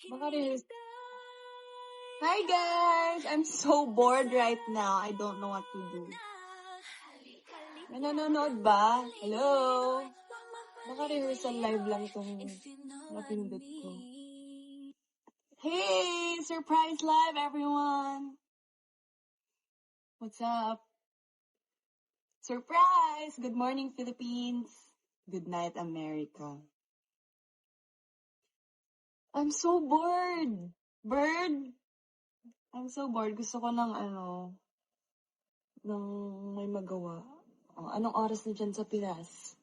Hi guys! I'm so bored right now. I don't know what to do. May nanonood ba? Hello? Naka-rehearsal live lang tong napindot ko. Hey! Surprise live, everyone! What's up? Surprise! Good morning, Philippines! Good night, America. I'm so bored! Bird! I'm so bored. Gusto ko ng ng may magawa. Oh, anong oras na dyan sa Pinas?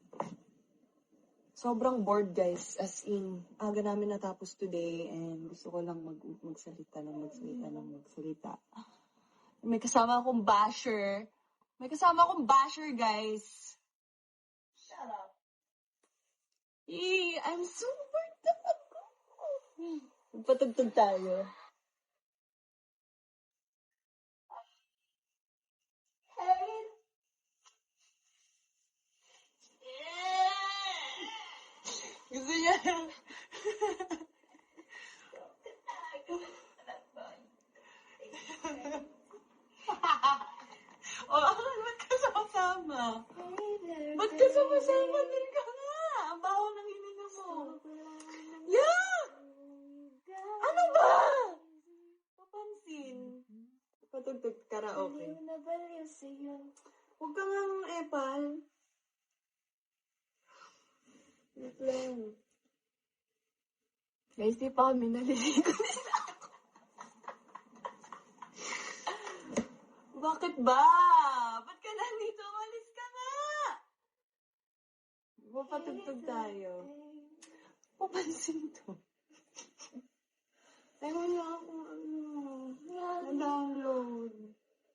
Sobrang bored, guys. As in, aga namin natapos today and gusto ko lang magsalita. May kasama akong basher. Guys. Shut up. I'm so bored. Magpatugtog tayo. Hey! Gusto niya. Ba't ka sama-sama? Ba't ka sama-sama? Din ka nga. Ang baho ng hininga mo. Yeah! Ano ba? Papansin. Patugtog karaoke. Huwag ka nga epal. Wait lang. Guys, di pa kami naliligo nila. Bakit ba? Ba't ka nandito? Umalis ka nga! Papatugtog tayo. Papansin to. Ewan na ako na-download.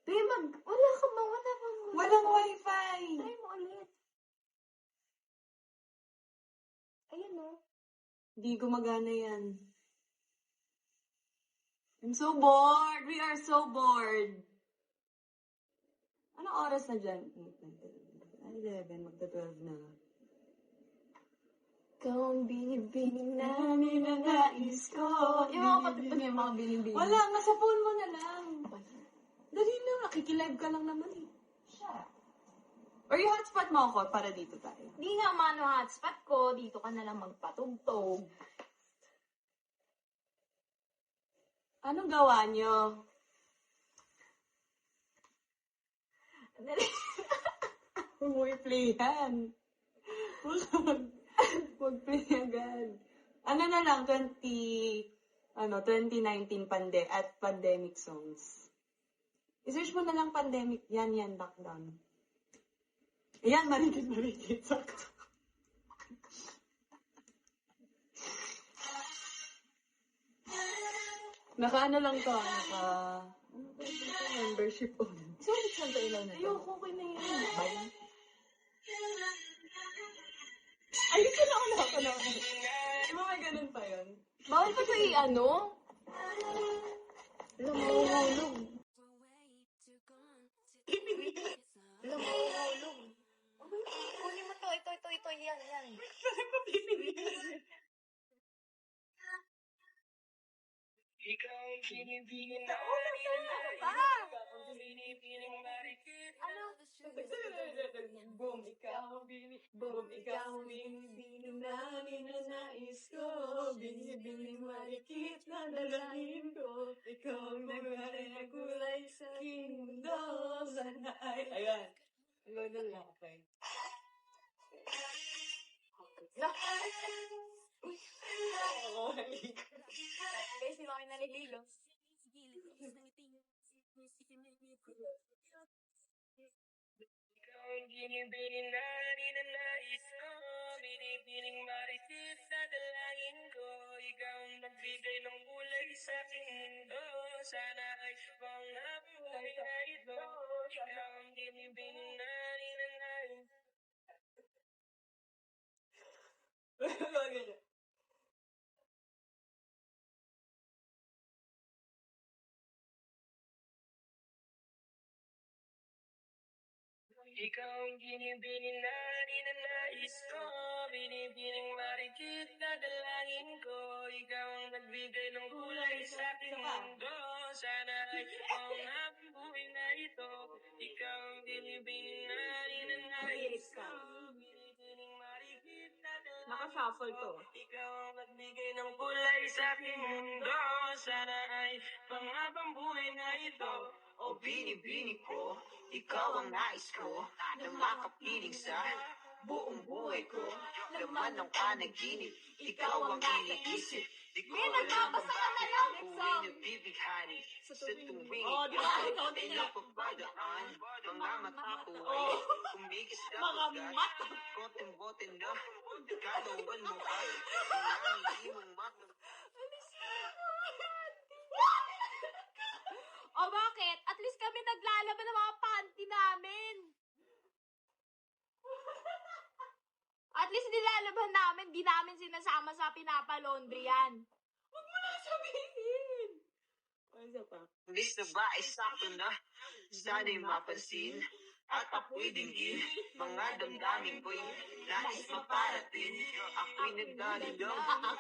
Wala ka ba? Walang wifi! Try mo ulit. Ayun o. Di gumagana yan. I'm so bored! We are so bored! Anong oras na dyan? 11, magta-12 na. Ikaw ang binibining na ninanais ko. Yung mga patugtog yung mga binibining. Wala, nasa phone mo na lang. Dali na, nakikilive ka lang naman eh. Shut up. Or yung hotspot mo ako para dito tayo. Di nga mano hotspot ko, dito ka na lang magpatugtog. Anong gawa nyo? Huwag mo i-play yan. Huwag play agad. Ano na lang, 2019 at pandemic songs. I-search mo na lang pandemic. Yan, lockdown. Ayan, marikit. Sakto. Naka-ano lang to, membership on. So, saan to ilaw na to? Ayoko, okay na yun. Bye. Ayoko na ako. Di ba may ganun pa yun? Bawal pa ito i-ano? Alam mo, mahulog. Alam mo, mahulog. Kunin mo to. Ito. Yan. Saan ko pipiliin? Ikaw ang binibining na Boom, ikaw ang binibining na ninanais ko. Binibining marikit na dalangin ko. Ikaw ang nagwaray na kulay sa aking mundo. Sana ay... Ayan. Ganun lang, okay. Oo, halika. Guys, di ba kayo naliligo? Ikaw ang binibining na ninanais ko. Binibining marikit na dalangin ko. Ikaw ang nagbigay ng kulay sa aking mundo. Sana ay pangabuhay na ito. Ikaw ang binibining na ninanais. Ganyan. Ikaw ang binibining na ninanais ko, binibining marikit na dalangin ko. Ikaw ang nagbigay ng kulay sa aking mundo. Sana ay ang buhay na ito. Ikaw ang binibining na ninanais ko, binibining marikit na dalangin ko. Naka-shuffle to. Ikaw ang nagbigay ng kulay sa aking mundo. Sana ay panghabang buhay na ito. O binibini ko, ikaw ang nais ko na makapiling sa buong buhay ko. Laman ng panaginip, ikaw ang iniisip. Di ko alam kung bakit ako'y nabibighani sa tuwing ikaw ay napapadaan. Mga mata ko ay kumigis na agad. Koteng-bote na kalawan mo ay mga hindi mong mata. O bakit? At least kami naglalaban ng mga panty namin. At least nilalaban namin, di namin sinasama sa pinapalaundry yan. Huwag mo na sabihin. Ano pa? Imbis na ba ay sakto na sana'y mapansin at ako'y dinggin mga damdamin ko'y nais maparating. Ako'y nagdalilong mga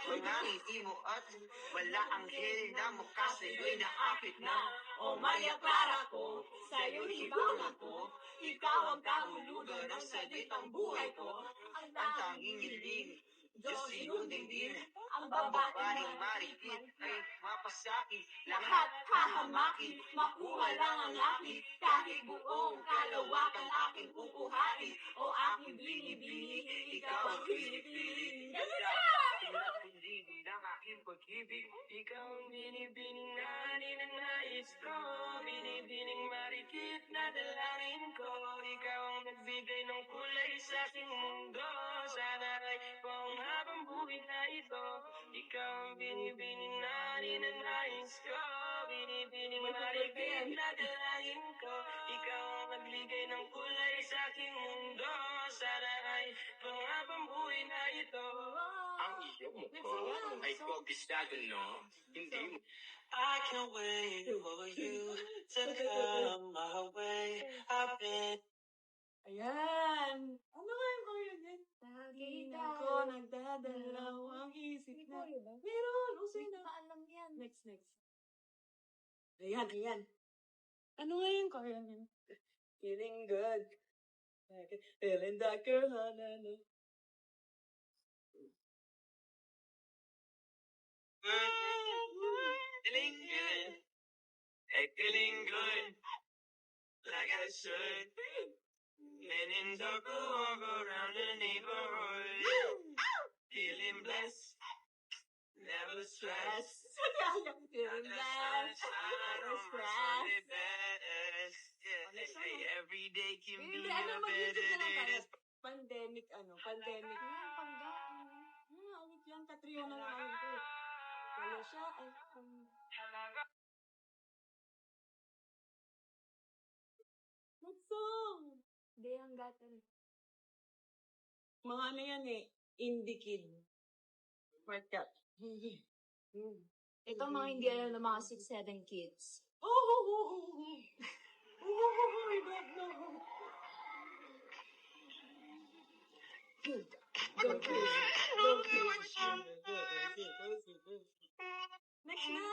ngiti mo at wala ang hil na mukha sa'yo'y naakit na. O Maria Clara ko, sa'yo hibang ako. Ikaw ang kahulugan ng salitang buhay ko. Ang tanging hiling, Diyos iyong dinggin. Ang babaeng marikit ay mapasakit. Lahat hahamakin, makuha lang ang akin. Kahit buong kalawakan aking kukuhain. O aking binibini, ikaw ang pinipili. Pinapindigin ang aking pag-ibig. Ikaw ang binibining na ninanais ko, binibining marikit na dalangin ko. Ikaw ang nagbigay ng kulay sa aking mundo. Sana ay panghabang buhay na ito. Ikaw ang binibining na ninanais ko, binibining marikit na dalangin ko. Ikaw ang nagbigay ng kulay sa aking mundo. Sana ay panghabang buhay na ito. Ang iyong mukha ay kopisado, no? Hindi mo. I can't wait for you to come my way. I've been Ayan. Ano nga yung Korean yan? Lagi Ako nagdadalawang isip na. Meron, usin na. Paalam yan. Next. Ayan. Ano nga yung Korean yan? Feeling good. Feeling that girl, na. feeling good. Hey, feeling good. Like I should. Men in circle walk around the neighborhood. Feeling blessed. Never stressed. Feeling blessed. Never stressed. Hey, every day can be Hindi, a better day. Pandemic. Pandemic. Awit yan, Katrio na lang awit ko. Wala siya, What song? Hindi, hanggatan. Mga ano yan indie kid. Marka. Ito mga hindi alam ng mga 6-7 kids. I don't know. Go crazy. Next na.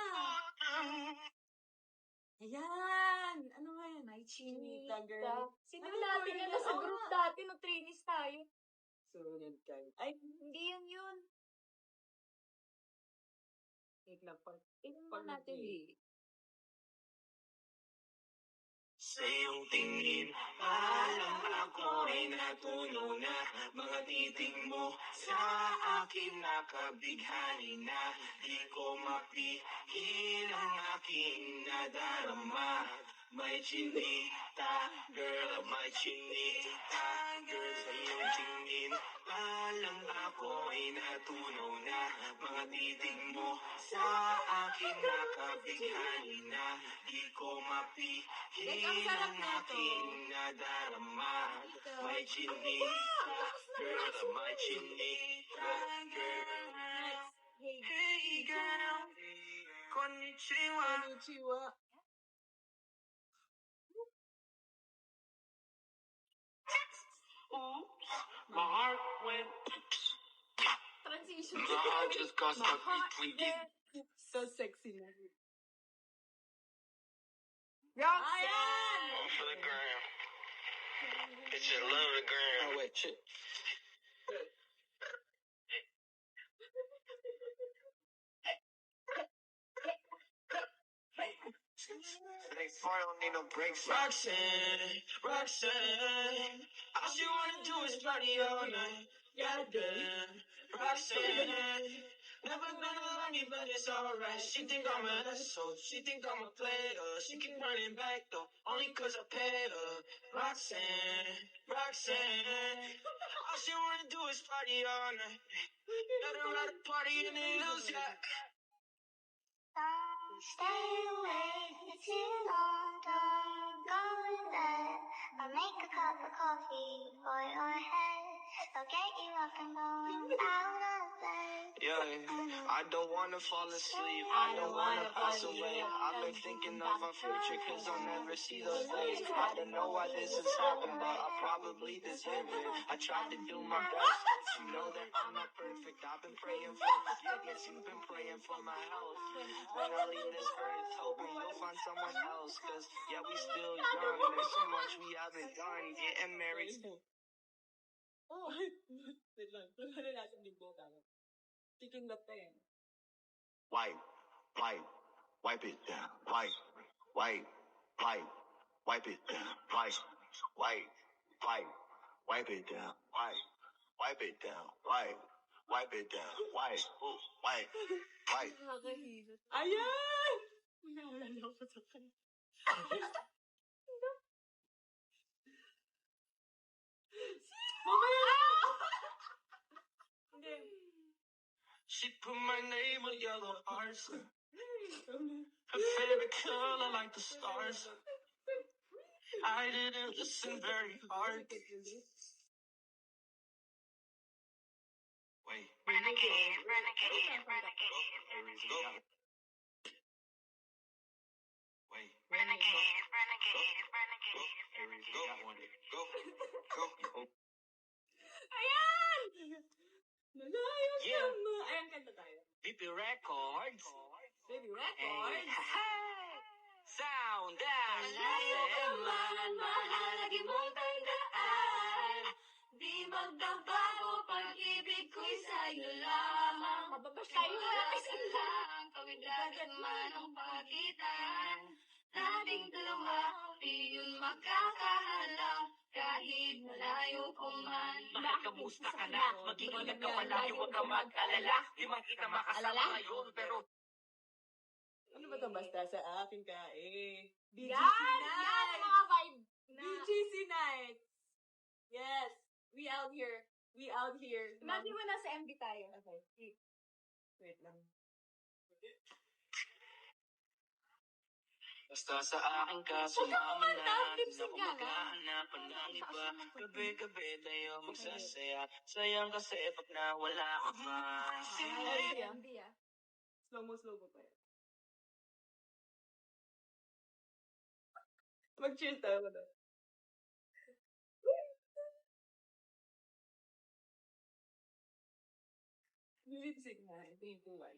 Ayan. Ano nga yan? May Chinita chinita. girl. Sino Ano natin yun? yan sa Oo group nga. dati nung trainees tayo? Sunod kayo. Ay, Hindi yun. wait lang. Tingnan mo natin eh. Sa iyong tingin, alam ako ay natunaw na. Mga titig mo sa akin nakabighani na. Di ko mapigil ang aking nadarama. May chinita, girl, may chinita, girl, sa iyong tingin. Alam ako ay natunaw na. Mga titig mo sa akin nakabighani na. Di ko mapigil ang sarap ang nito. aking nadarama. May chinita, girl, may chinita, girl. Hey, Hey girl, konnichiwa. Konnichiwa. My heart just got stuck between you. So sexy na. All for the gram. Bitches love the gram. Oh, wait, shit. Thanks for don't need no breaks. Roxanne, Roxanne, all she wanna do is party all night. Goddamn, Roxanne, never gonna love me, but it's alright. She think I'm an asshole, she think I'm a player. She keep running back though, only cause I pay her. Roxanne, Roxanne, all she wanna do is party all night. Let her at a party in the hills, yeah. Stay away, it's too long, don't go to bed. I'll make a cup of coffee for your head. I'll get you up and going out of bed. Yeah, I don't wanna fall asleep, I don't wanna pass away. I've been thinking of our future cause I'll never see those days. I don't know why this has happened, but I probably deserve it. I tried to do my best, but you know that I'm not perfect. I've been praying for forgiveness, you've been praying for my health. When I leave this earth, hoping you'll find someone else. Cause yeah, we still young, there's so much we haven't done. Getting married. Oh, wait lang. Ano natin din po tayo? Taking the pen. Wipe it down. Wipe it down. Wipe it down. Wipe it down. Wipe it down. Wipe. Nakakahilot. Ayan! Naalala ko sa kanya. Mamaya! Hindi. She put my name on yellow hearts. Her favorite color like the stars. I didn't listen very hard. Wait. Renegade. Go. Wait. Renegade. Go. Ayan! Nalayos Yeah. naman. Ayan, kanta tayo. BP Records. Baby records. Sound down. Malayo ka man, mahalagi mong tandaan. Di magbabago, pag-ibig ko'y sa'yo lamang. Mababash Sa'yo tayo. lang lang, kawit-dagat man ang pagitan. Nating dalawa, di yun magkakahalang. Kahit malayo ko man. Bakit kamusta ka na? Mag-iingat ka palagi, huwag ka mag-alala. Di man kita makasama ngayon, pero Ano ba ito? Basta sa akin ka eh. BGC Yan! Yan ang mga vibe na. BGC night. Yes. We out here. Imagine mo nasa MD tayo. Okay. Wait lang. basta sa akin ka, sumama na. Di na lip-sync ako ka na. maghahanapan ng iba. Gabi-gabi tayo magsasaya. Sayang kasi pag nawala ka ba. MD ah. Slow mo pa yan. Mag-chill tayo ko doon. Lip-sync na. Ito yung tuwan.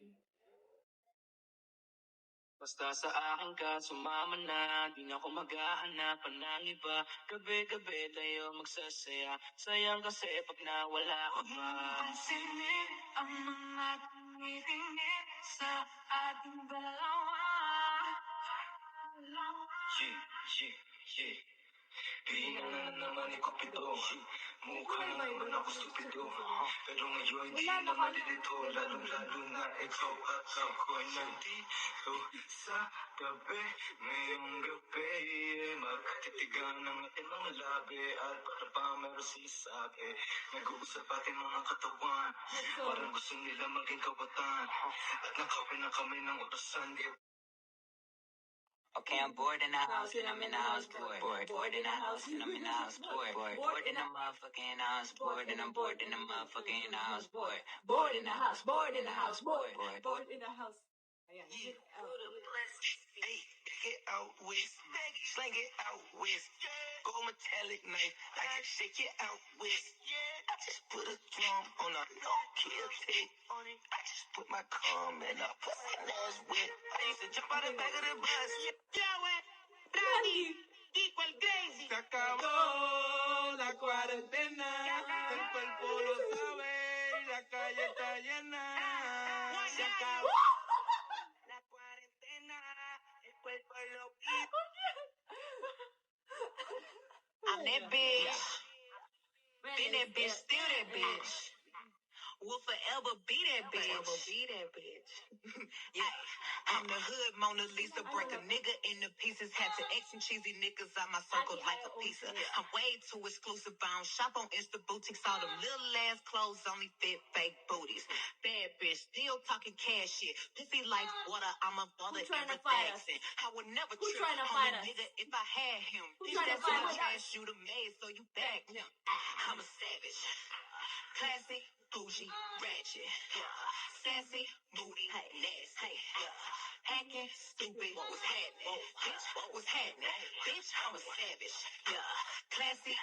Basta sa akin ka, sumama na. Di na ako maghahanapan ng iba. Gabi-gabi tayo magsasaya. Sayang kasi pag nawala ka ba. Pansinin ang mga tumitingin sa ating dalawa. Yeah. Hina na naman ni Cupido. Mukha na naman ako stupido. Pero ngayon di na malilito. Lalong-lalo na ikaw at ako'y nandito sa gabi. Ngayong gabi magtitigan ng ating mga labi. At para pa meron sisabi. Nag-uusap ating mga katawan. Parang gusto nila maging kawatan. At nakawin na kami ng orasan. Okay, I'm bored in the house and I'm in the house bored. Bored in the house and I'm in the house bored. Bored in the motherfucking house bored. And I'm bored in the motherfucking house bored. Bored in the house bored. Bored in the house. Ayan. Yeah. Get out. Hey, pick it out with, slang it out with, go metallic knife, I can shake it out with, I just put a drum on a no-kill tape on it. I just put my cum and I put my ass wet. I used to jump out the back of the bus. Yahweh, Brandy, equal crazy. Se acabó la cuarentena, el cuerpo lo sabe y la calle está llena. Se acabó la cuarentena, el cuerpo lo pide. I'm that bitch. Been that bitch, still that bitch. Will forever be that bitch. Yeah, I'm the hood Mona Lisa. Break a nigga into pieces. Had to X and cheesy niggas out my circle like a pizza. I'm way too exclusive. I don't shop on Insta boutiques. All them little ass clothes only fit fake booties. Bad bitch, still talking cash shit. Pissy like water. I'm a brother every accent. I would never trip on a nigga if I had him. That's my trash you the maid, so you back him. I'm a savage. Classy, bougie, ratchet, sassy, moody, nasty, hacking, stupid, what's happening? Bitch, what's happening? Bitch, I'm a savage, classy,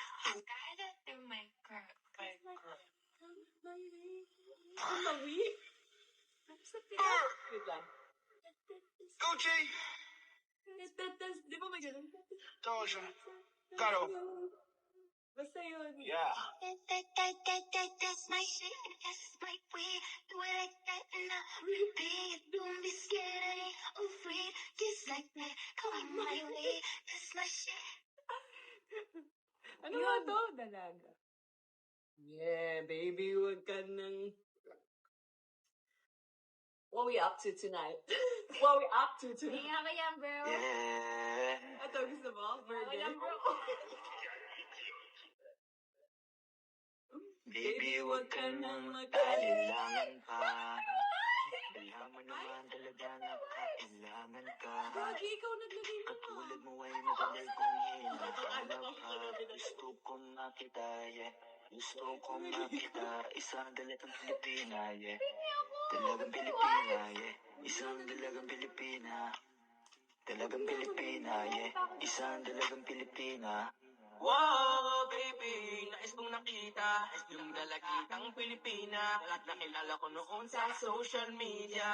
Gucci, Di ba may ganun? Doja, Gato, Basta yun. yeah. That's my shit, that's my way. Do it like that and I repeat. Don't be scared, I ain't afraid. Just like that, come my way. That's my shit. Ano ba to? Dalaga. Yeah, baby, huwag ka nang... What we up to tonight? What we up to tonight? Nga ba yan, bro? Yeah. Ito, gusto mo? Burger? Baby, huwag ka nang mag-alilangan pa. Alam mo naman talaga na kailangan ka. Gagi, ikaw naglagay mo. Katulad mo ay matagal kong hinahanap ka. Gusto kong makita, yeah. Gusto kong makita. Isang dalagang Pilipina, yeah. Dalagang Pilipina, yeah. Isang dalagang Pilipina. Dalagang Pilipina, yeah. Isang dalagang Pilipina. Wow, baby, nais kong nakita yung dalagitang Pilipina. Nakilala ko noon sa social media.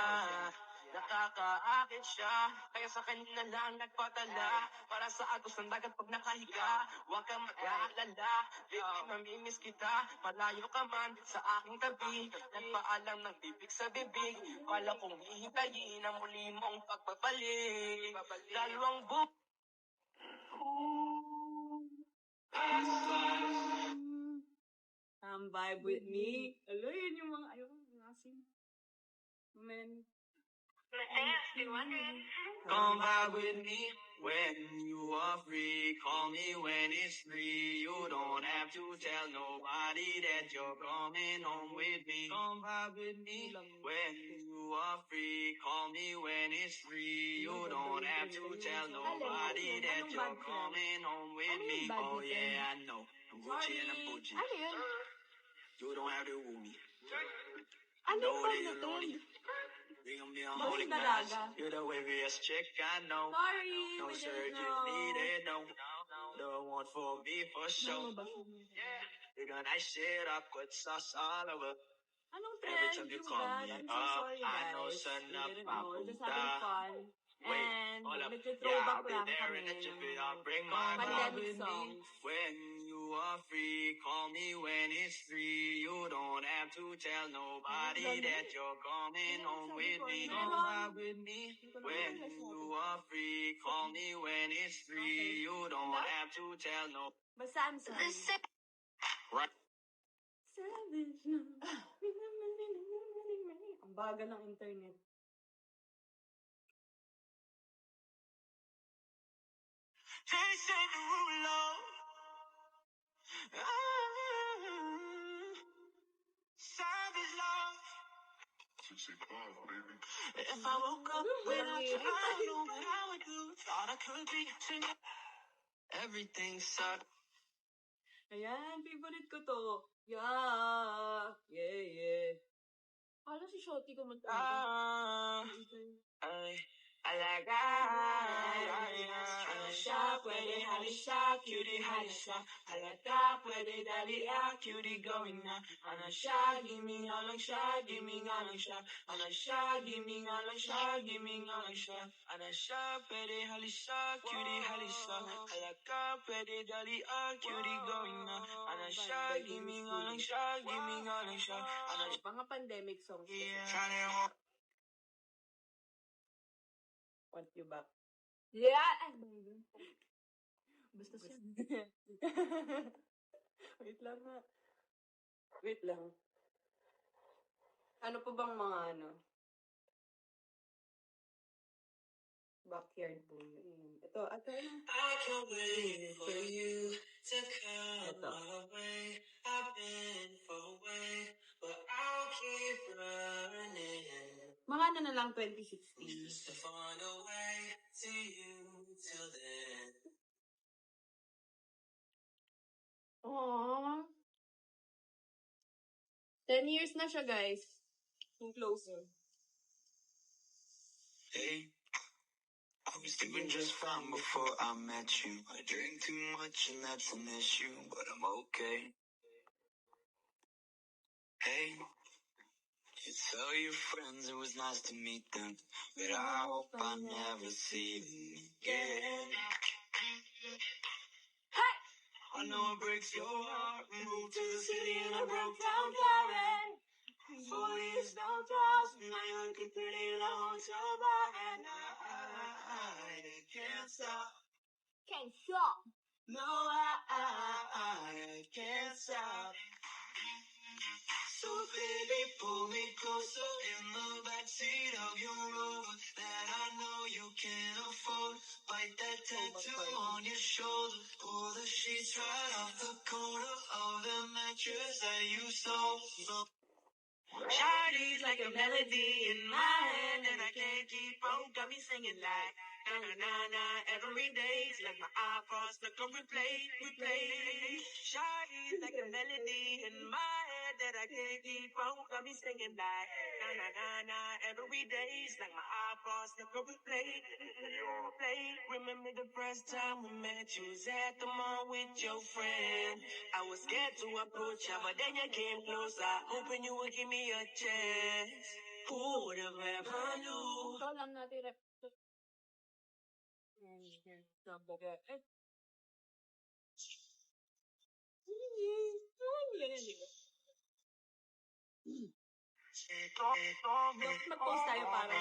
Nakakaakit siya, kaya sa kanya lang nagpatala. Para sa agos ng dagat pag nakahiga. Huwag kang mag-aalala, baby, mamimiss kita. Malayo ka man sa aking tabi. Nagpaalam ng bibig sa bibig. Kala kong hihintayin ang muli mong pagbabalik. Dalawang book. Vibe with me. Alo, yun yung mga ayaw ng asin. Man. Come vibe with me when you are free. Call me when it's free. You don't have to tell nobody that you're coming home with me. Come vibe with me when you are free. Call me when it's free. You don't have to tell nobody that you're coming home with me. Oh yeah, I know. I'm Gucci and I'm Gucci. Ano yun? You don't have to woo me. Ano Know that yung you're lonely. pagdating? Bring me a Bakit holy dalaga? glass. You're the waviest chick I know. Sorry, No we didn't surgery know. needed, no. The one for me for sure. Yeah, you're gonna shit up with sauce all over. Anong Every trend time you you call got? me I'm so up, sorry, I guys. know son We up, didn't know. We're just having papunta. fun. Wait, And hold up. Yeah, nagtithrowback I'll be lang there kami in a ng jiffy. I'll bring my pandemic vibe with me. songs. When you are free, call me when it's free. You don't have to tell nobody that you're coming home with me. Come vibe with me. When you are free, call me when it's free. You don't have to tell no. Basta I'm sorry. Right. Savage na. Ang bagal ng internet. Chasing the ruler. Savage love. If I woke up when I tried, I know what I would do. Thought I could be singing. Everything sucked. Ayan, favorite ko to. Yeah. Yeah, yeah. Ano si Shotty kumanta? I alaga. Ano siya, pwede halisa, cutie halisa. Alaga, pwede dali cutie going na. Ano siya, gimme nga lang siya, gimme nga lang siya. Ano siya, gimme nga lang siya, gimme nga lang siya. Ano siya, pwede halisa, cutie halisa. Alaga, pwede dali cutie going na. Ano siya, gimme nga lang siya, gimme nga lang siya. Ano siya, Mga pandemic songs. yeah. Want you back. Yeah! Basta siya. Wait lang nga. Wait lang. Ano pa bang mga backyard boy? Ito. I can't wait for you to come Ito. my way. I've been far away, but I'll keep running. Mga na lang 2016. Just to find a way to you till then. Aww. 10 years na siya, guys. Yung closer. Hey, I was doing just fine before I met you. I drink too much and that's an issue, but I'm okay. Hey, you tell your friends it was nice to meet them, but I hope I never see them again. Hey! I know it breaks your heart. Moved to the city and I broke down Karen. 4 years, no jobs, now you're looking pretty in a hotel bar, and I can't stop. Can't stop. No, I can't stop. So baby, pull me closer in the backseat of your Rover that I know you can't afford. Bite that tattoo on your shoulder, pull the sheets right off the corner of the mattress that you stole. Shawty's like a melody in my head and I can't keep on. Got me singing like na na na na every day. It's like my iPod stuck on replay. Shawty's like a melody in my head that I can't keep on. Got me singing like na na na na every day. It's like my iPod stuck on replay. Remember the first time we met? You was at the mall with your friend. I was scared to approach her, but then you came closer, hoping you would give me a chance. Who would have ever knew? Ito lang natin rep. Mag-post tayo para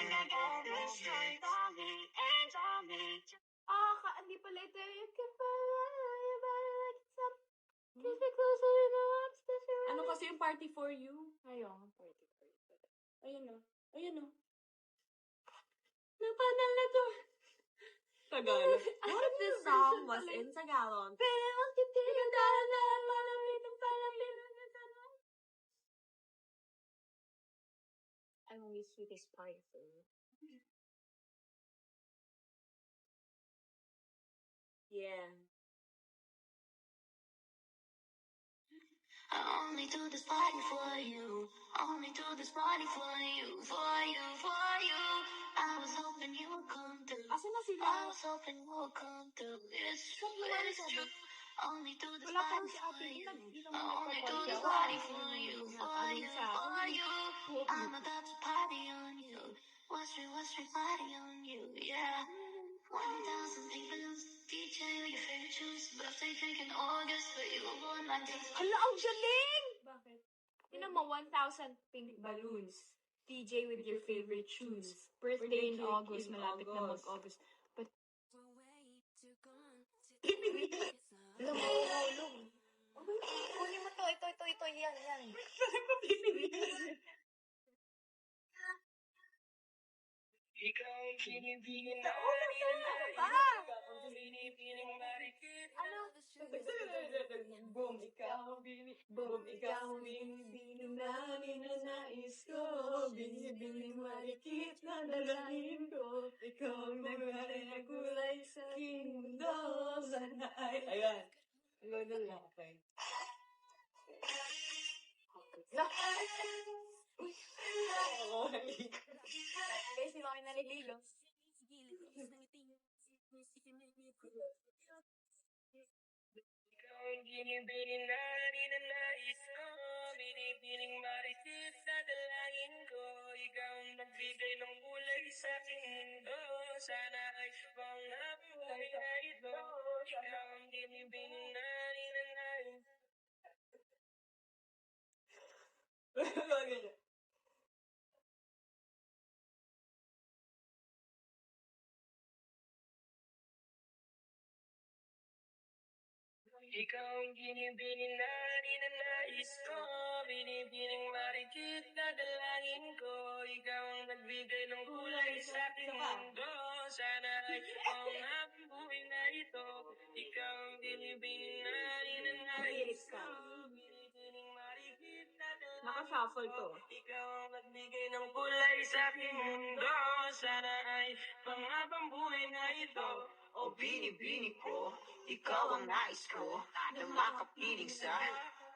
Hindi pala ito. You can fly, you better like it's up. Kiss me closer, you know I'm special. ano kasi yung party for you? Ayun. Party for you. Ayun o. Ayun o. Napanal na to. Tagalog. What if this song was in Tagalog? I'm only sweetest party for you. Yeah. I only do this party for you. Only do this party for you, for you, for you. I was hoping you would come through. Asan na sila? I was hoping you would come through. It's true, it's true. Only do this Wala pa party si for ate. you. Hindi I only do this party for you, for you, for you. I'm about to party on you. What's your party on you? Yeah. 1,000 people, DJ with your favorite shoes. Birthday cake in August, but you were born 19th. Hala, ang galing! Bakit? Tinan mo, 1,000 pink balloons. DJ with your favorite shoes. Birthday in August. Malapit na mag-August. But, alam mo, hulog. Kunin mo to. Ito. Yan. Ikaw ang pinipigil na Ano? Boom, ikaw ang binibining na ninanais ko. Binibining marikit na dalangin ko. Ikaw ang nagmari na kulay sa aking mundo. Sana ay... Ayan. Ganun lang, okay. Kasi mga naliligo. Ikaw ang binibining na ninanais ko, binibining maritis sa dalangin ko. Ikaw ang nagbigay ng kulay sa aking mundo. Sana ay panghabuhay na ito. Ikaw ang binibining na ninanais. Ikaw ang binibining na ninanais ko, binibining marikit na dalangin ko. Ikaw ang nagbigay ng kulay sa aking mundo. Sana ay panghabang buhay na ito. Ikaw ang binibining na ninanais ko, binibining marikit na dalangin Naka-shuffle to. Ikaw ang nagbigay ng kulay sa aking mundo. Sana ay panghabang buhay na ito. O binibini ko, ikaw ang nais ko na makapiling sa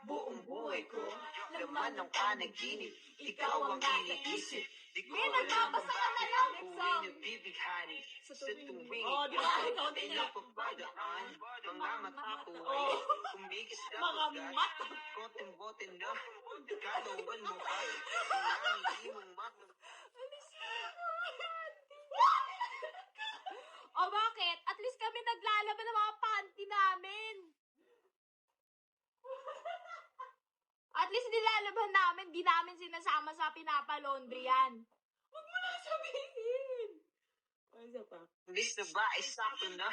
buong buhay ko. Laman ng panaginip, ikaw ang iniisip. Di ko alam kung bakit ako nabibighani. Sa tuwing ikaw ay napapadaan, mga mata ko ay kumigis na ugat. Kote-bote na, kalawan mo ay mga hindi mong O bakit? At least kami naglalaban ng mga panty namin. At least nilalaban namin, di namin sinasama sa pinapalaundry yan. Huwag mo lang sabihin. Ano pa? Imbis na ba ay sakto na,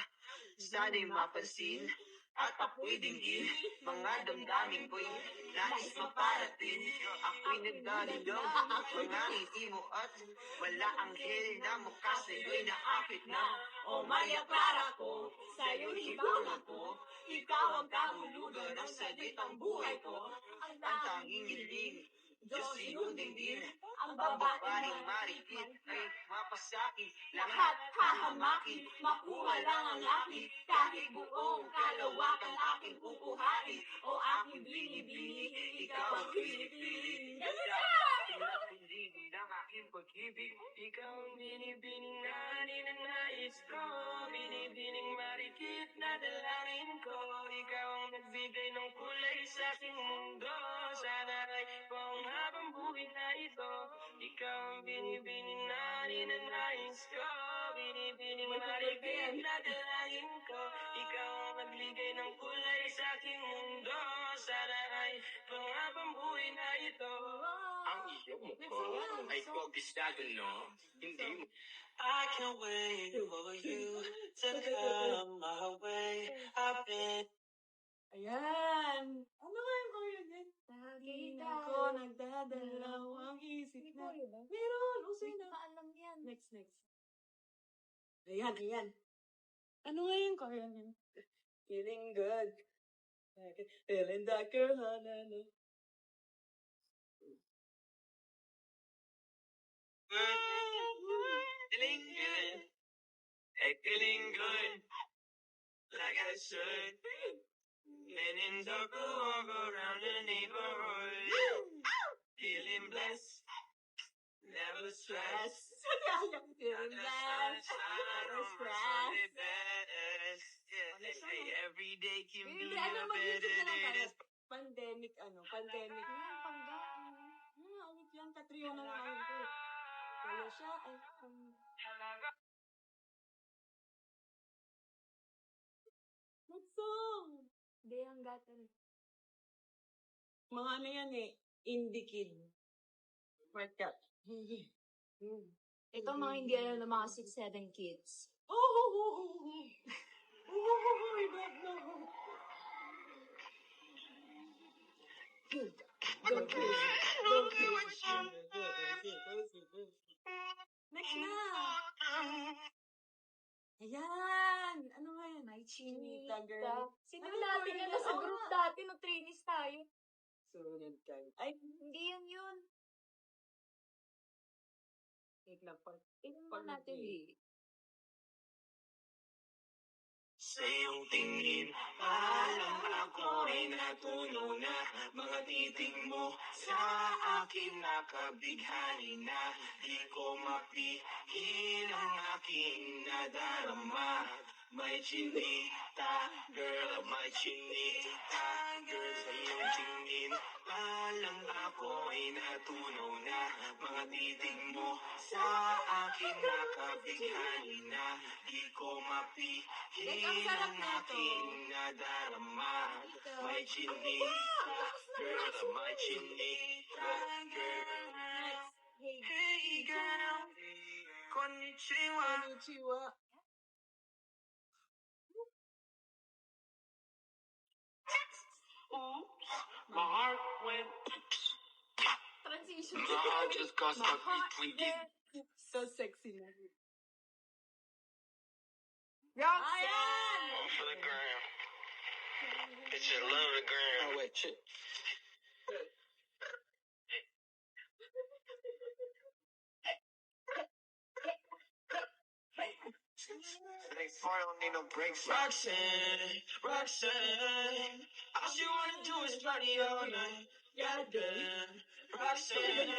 sana'y mapansin. At ako'y dinggin, mga damdamin ko'y nais maparating. Ako'y nagdalilong, mga ngiti mo at wala ang hil na mukha sa'yo'y naakit na. O Maya Clara ko, sa'yo hibang ako. Ikaw ang kahulugan ng salitang buhay ko. Ang tanging hiling, Diyos iyong dinggin. Ang babaeng marikit ay mapasakit. Lahat hahamakin, makuha lang ang akin. Kahit buong kalawakan aking kukuhain. O aking binibini, ikaw ang pinipili. Pinapindigin ang aking pag-ibig. Ikaw ang binibining na ninanais ko, binibining marikit na dalangin ko. Ikaw ang nagbigay ng kulay sa aking mundo. Sana ay panghabang buhay na ito. Ikaw ang binibining na ninanais ko, binibining marikit na dalangin ko. Ikaw ang nagbigay ng kulay sa aking mundo. Sana ay panghabang buhay na ito. Ang iyong mukha ay kopistado, no? Hindi mo. I can't wait for you to come my way. I've been. Ayan. Ano nga yung kaya din? Lagi ako nagdadalawang isip na. Meron, usoy na. Alam yan. Next. Ayan. Ano nga yung kaya din? Feeling good. Feeling that girl, hanano. Feeling good. Hey, feeling good. Like I should. Men in circle walk around the neighborhood. Feeling blessed. Never stressed. Feeling blessed. Never stressed. Hey, every day can be Hindi, a ano, better mag-YouTube na lang day. tayo. Pandemic. Awit lang, Katriona na lang ko. Wala siya, ay, what song? Hindi, ang gatal. Mga ano yan eh, indie kid. Market. Ito mga hindi alam ng mga 6-7 kids. I don't know. Next na. Ayan. Ano nga yan? Ay, Chinita chinita. girl. Sino Ano natin yun? yan? Nasa Oo group nga. dati, no trainees tayo. Sunod kayo. Ay, Hindi yun. wait lang. Tingnan mo natin eh. Sa iyong tingin, alam ako ay natunaw na. Mga titig mo sa akin nakabighani na. Di ko mapihil ang aking na nadarama. May chinita, girl, may chinita, girl, sa iyong tingin. Alang ako ay natunaw na, mga titig mo sa akin nakabighani na. Di ko mapihil ang aking nadarama. May chinita, girl, may chinita, girl. Hey girl, konnichiwa. Konnichiwa. Oops, my heart went. Transition. My heart just got stuck between. So sexy na. Roxanne! For the gram. Bitch, I love the gram. Oh, wait, shit. Thanks for don't need no breaks. Roxanne, Roxanne, all she wanna do is party all night. Goddamn, Roxanne,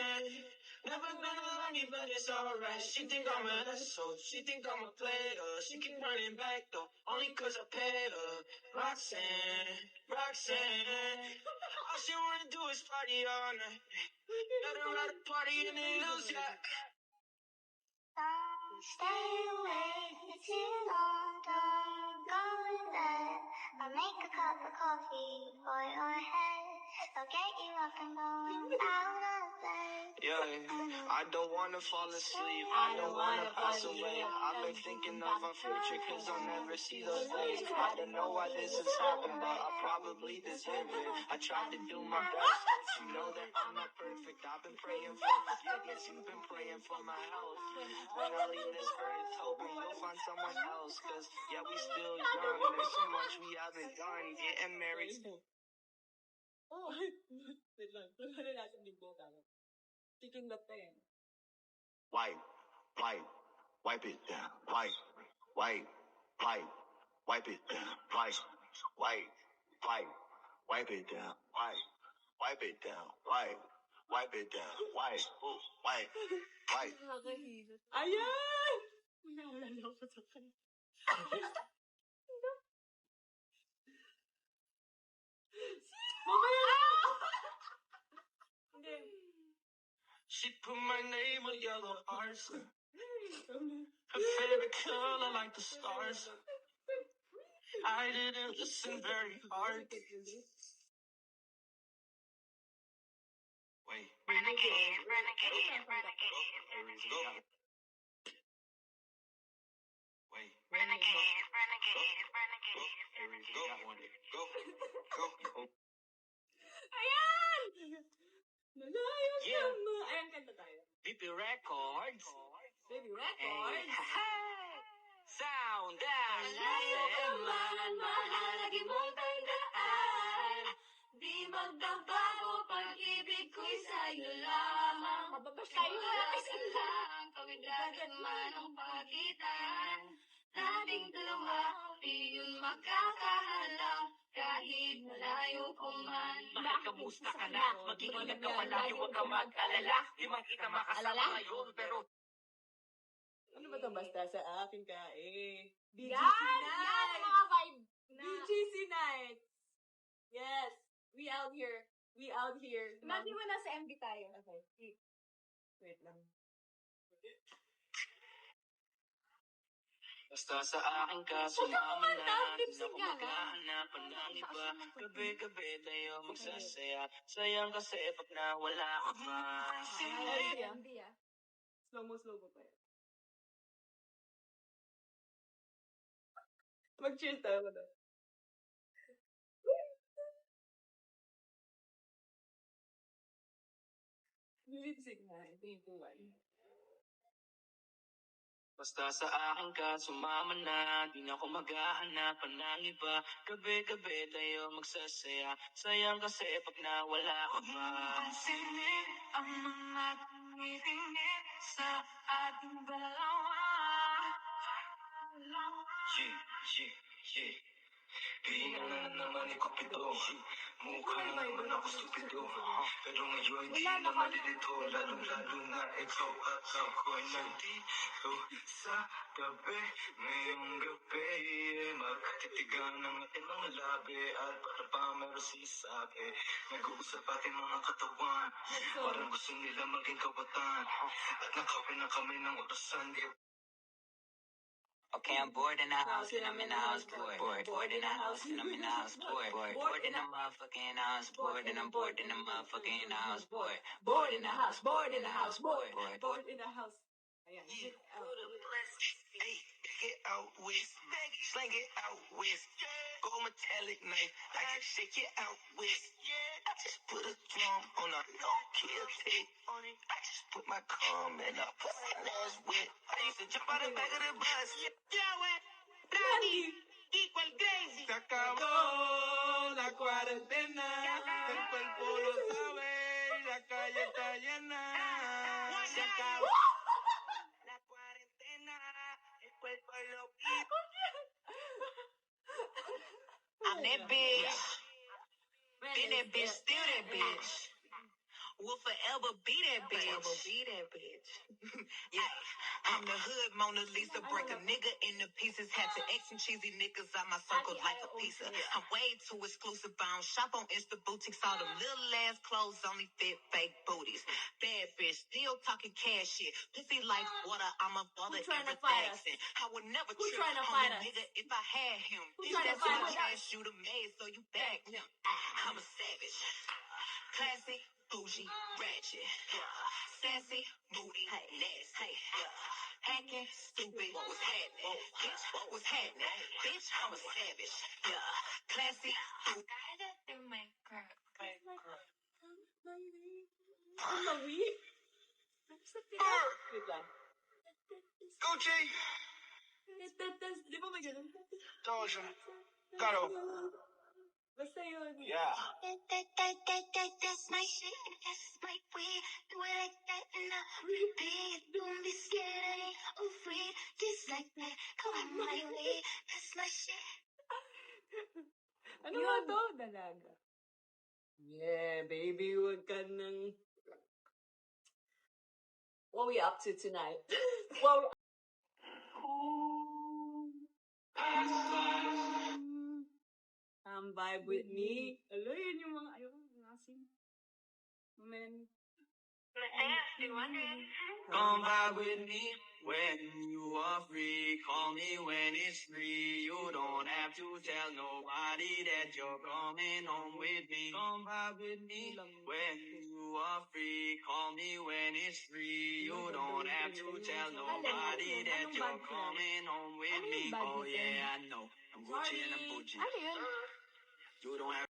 never gonna love me, but it's alright. She think I'm an asshole, she think I'm a player. She keep running back though, only cause I pay her. Roxanne, Roxanne, all she wanna do is party all night. Let her at a party and they lose ya. Don't stay awake, it's too long, don't go to bed. I'll make a cup of coffee for your head. I'll get you up and going out of bed. Yeah, I don't wanna fall asleep, I don't wanna pass away. I've been thinking of our future cause I'll never see those days. I don't know why this has happened, but I probably deserve it. I tried to do my best, but you know that I'm not perfect. I've been praying for forgiveness, you've been praying for my health. When I leave this earth, hoping you'll find someone else. Cause yeah, we still young, there's so much we haven't done. Getting married. Oh, wait lang. Wala na natin linggo ka. Chicken latte. Wipe, wipe, wipe it down. Wipe, wipe, wipe, wipe it down. Wipe, wipe, wipe, wipe it down. Wipe, wipe it down. Wipe, wipe it down. Wipe, wipe, wipe. Nakakahirap. Ayan! Naalala ko sa kanya. Mamaya na! Hindi. She put my name on yellow hearts. Her favorite color like the stars. I didn't listen very hard. Wait. Renegade, renegade, renegade, Go. Wait. renegade, renegade, renegade. Go. Go. Go. Go. Ayan! Nalayo Yeah. sama. Ayan, kanta tayo. BP Records. Baby Records. Sound down. Malayo ka man, mahalagi mong tandaan. Di magbabago, pag-ibig ko'y sa'yo lamang. Mababasayo Lang, kawid-dagat man ang pagitan. Nating dalawa, di yun makakahalang. Kahit malayo ko man. Bakit kamusta ka na? Mag-iingat ka palagi, huwag ka mag-alala. Di man kita makasama ngayon, pero Ano ba ito basta sa akin ka BGC Yan! Night! Yan! Mga vibe na. BGC Night! Yes! We out here. We out here. Imagine mo nasa MD tayo. Okay. Wait lang. basta sa akin ka, sumama na. Di na ko maghahanapan ng iba. Gabi-gabi tayo magsasaya. Sayang kasi pag nawala ka pa. MD ah. Slow mo pa yan. Mag-cheers tayo na. Lip-sync na. Ito yung tuwan. Basta sa akin ka, sumama na. Di na ko maghahanapan ng iba. Gabi-gabi tayo magsasaya. Sayang kasi pag nawala ka pa. Pansinin ang mga tumitingin sa ating dalawa. Yeah. Hinala naman ni Cupido. Mukha naman ako stupido. Pero ngayon di Wala na na ka. malilito. Lalo na ikaw at ako'y nandito sa tabi. Ngayong gabi magkatitigan ng ating mga labi. At para pa meron sinasabi. Nag-uusap ating mga katawan. Parang gusto nila maging kawatan. At nakawin na kami ng orasan. Okay, I'm bored in the house and I'm in the house, bored. Bored in the house and I'm in the house, bored. Bored in the motherfucking house, bored and I'm bored in the motherfucking house, bored. Bored in the house, bored in the house, bored. Bored in the house. Ayan. Yeah. Get out. Hey, get out with, slang it out with, go metallic knife, I can shake it out with. I just put a drum on a no-kill tape on it. I just put my cum in a pussy ass wet. I used to jump out the back of the bus. Randy! Equal crazy. Se acabó la cuarentena, el cuerpo lo sabe, la calle está llena. Se acabó la cuarentena, el cuerpo lo quita. I'm that bitch. Been that bitch, still that bitch. Will forever be that bitch. Yeah, I'm the hood Mona Lisa. Break a nigga into pieces. Had to X some cheesy niggas out my circle like a pizza. I'm way too exclusive. I don't shop on Insta boutiques. All them little ass clothes only fit fake booties. Bad bitch, still talking cash shit. Pussy like water. I'm a father trying to every fight us? accent. I would never Who trip trying to on fight a us? nigga if I had him. Who trying to That's fight my us? chance you the maid, so you back him. I'm a savage. Classy, bougie, ratchet. Sassy, moody, nasty. Hacking, stupid, what's happening? Bitch, what's happening? Bitch, I'm a savage. Yeah, classy, bougie. Maui? Wait lang. Gucci, Di ba may ganun? Doja, Gato. Basta yun. Yeah. That's my shit, that's my way. Do it like that and I repeat. Don't be scared, I ain't afraid. Just like that, come on my way. That's my shit. Ano ba to? Dalaga. Yeah, baby, wag ka nang... What we up to tonight? Well, vibe with me. Hello, yun yung mga ayoko nasin. Man. Come vibe with me when you are free. Call me when it's free. You don't have to tell nobody that you're coming home with me. Come vibe with me when you are free. Call me when it's free. You don't have to tell nobody that you're coming home with me. Oh yeah, I know. I'm Gucci and I'm Gucci. Ano yun? You don't have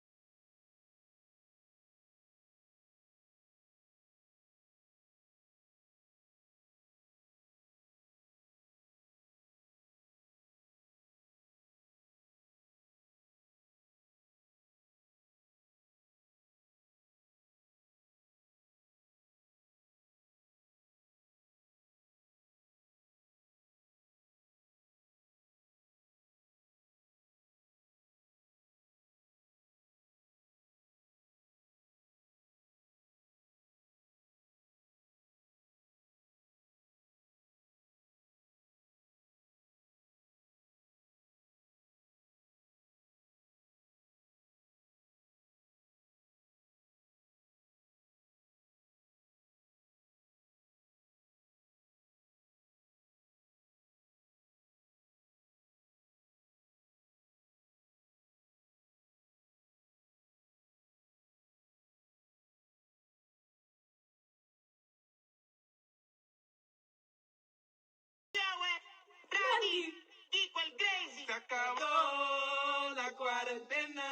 Randy! equal crazy. Se acabó la cuarentena,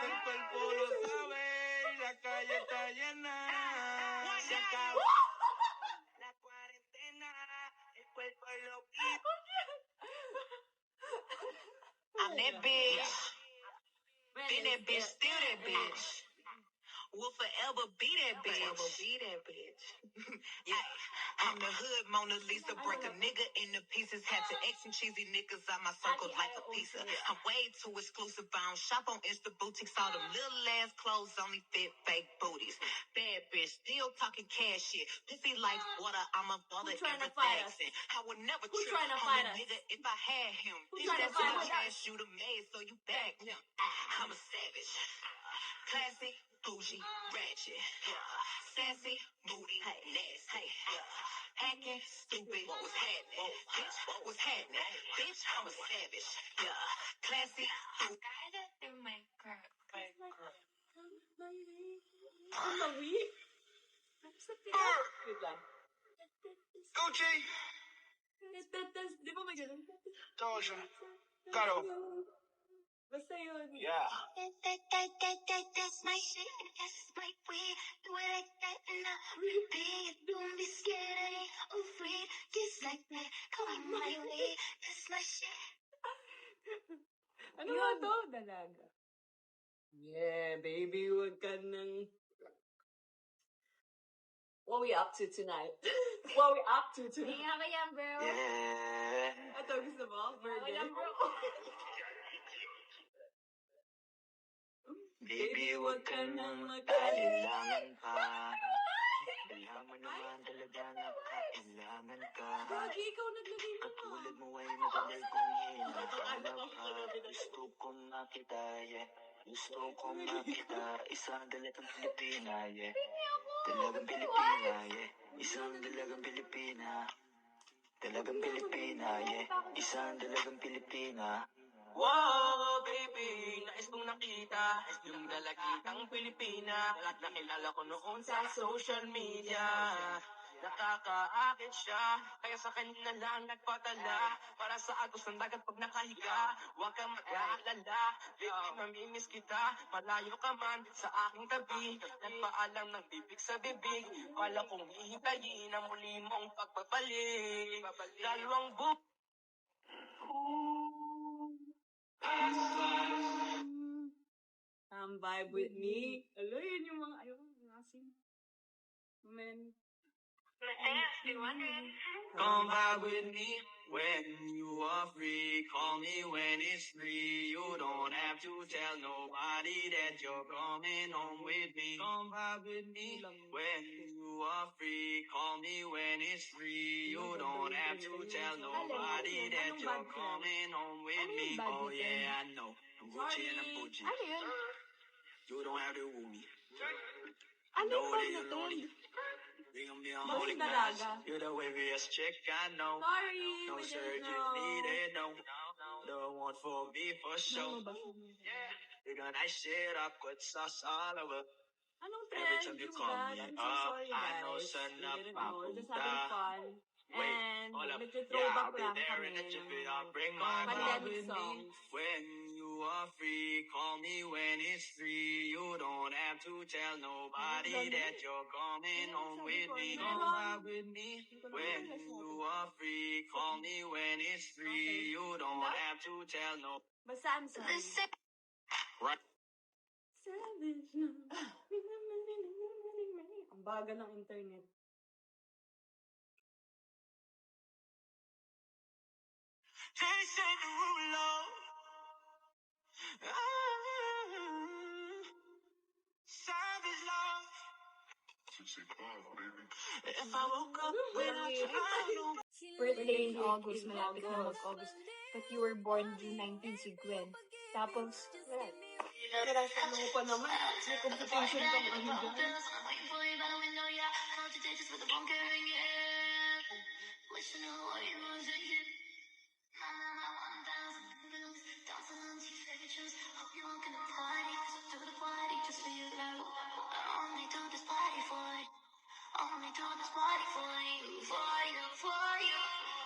el cuerpo lo sabe y la calle está llena. Se acabó la cuarentena, el cuerpo lo quita. I'm that bitch. Been that bitch, still that bitch. Will forever be that bitch. Yeah, I'm the hood Mona Lisa. Break a nigga into pieces. Had to X some cheesy niggas out my circle like a pizza. I'm way too exclusive. I don't shop on Insta boutiques. All them little ass clothes only fit fake booties. Bad bitch, still talking cash shit. Pussy like water, I'm a mother trying to every fight us? accent. I would never Who's trip trying to on fight a us? nigga if I had him. Who's trying to That's fight my us? cash you the maid, so you back him. I'm a savage. Classy, bougie, ratchet. Sassy, moody, nasty. Hacking, stupid, what was happening? Bitch, what was happening? Bitch, I'm a savage. Classy, Malawi? Wait lang. Gucci. Di ba may ganun? Doja. Gato. Basta yun. Yeah. That's my shit, that's my weed. Do it like that and I repeat. Don't be scared, I ain't afraid. Just like that, come my way. That's my shit. Ano nga to? Dalaga. Yeah, baby, wag ka nang... What we up to tonight? What we up to tonight? Hinga ka yan, bro. Yeah. Ito, gusto mo? Burger? Baby, wag ka nang mag-alilangan pa. Alam mo naman talaga nakailangan ka. Gagi, ikaw naglagay mo. Katulad mo ay matagal kong hinahanap ka. Gusto kong makita, yeah. Gusto kong makita. Isang dalagang Pilipina, yeah. Dalagang Pilipina, yeah. Isang dalagang Pilipina. Dalagang Pilipina, yeah. Isang dalagang Pilipina. Wow, baby, nais mong nakita yung dalagitang Pilipina. Nakilala ko noon sa social media. Nakakaakit siya, kaya sa kanya lang nagpatala. Para sa agos ng dagat pag nakahiga, huwag kang mag-aalala. Baby, mamimiss kita, malayo ka man sa aking tabi. Nagpaalam ng bibig sa bibig, kala kong hihintayin ang muli mong pagpapalik. Dalawang Vibe with me. Alo, yun yung mga, ayun, nasin. Men. Come vibe with me when you are free. Call me when it's free. You don't have to tell nobody that you're coming home with me. Come vibe with me when you are free. Call me when it's free. You don't have to tell nobody that you're coming home with me. Oh yeah, I know. I'm Gucci and I'm Gucci. Ano yun? You don't have to woo me. Ano know yung that na you're to? lonely. We gon' be on Bakit holy dalaga? glass. You're the waviest chick I know. Sorry, No we surgery didn't know. needed, no. The one for me for sure. You're gonna shit up with sauce all over. Anong Every trend time you yung call that? me I'm so up, sorry, I guys. know son We up didn't my know. We're just puta. having fun. Wait, And hold up. nagtithrowback I'll be lang there kami in a jiffy. ng I'll bring my pandemic with me. songs. When you are free, call me when it's free. You don't have to tell nobody that you're coming home with me. Come vibe with me. When you are free, call me when it's free. You don't have to tell no. Basta I'm sorry. Right. Savage na. Ang baga ng internet. Taste the love. Savage love. If I woke up without you, I know. Birthday in August, malapit na mag-August. But you were born June 19, si Gwen. Tapos, wala. Ano pa naman? May competition pang ano dyan.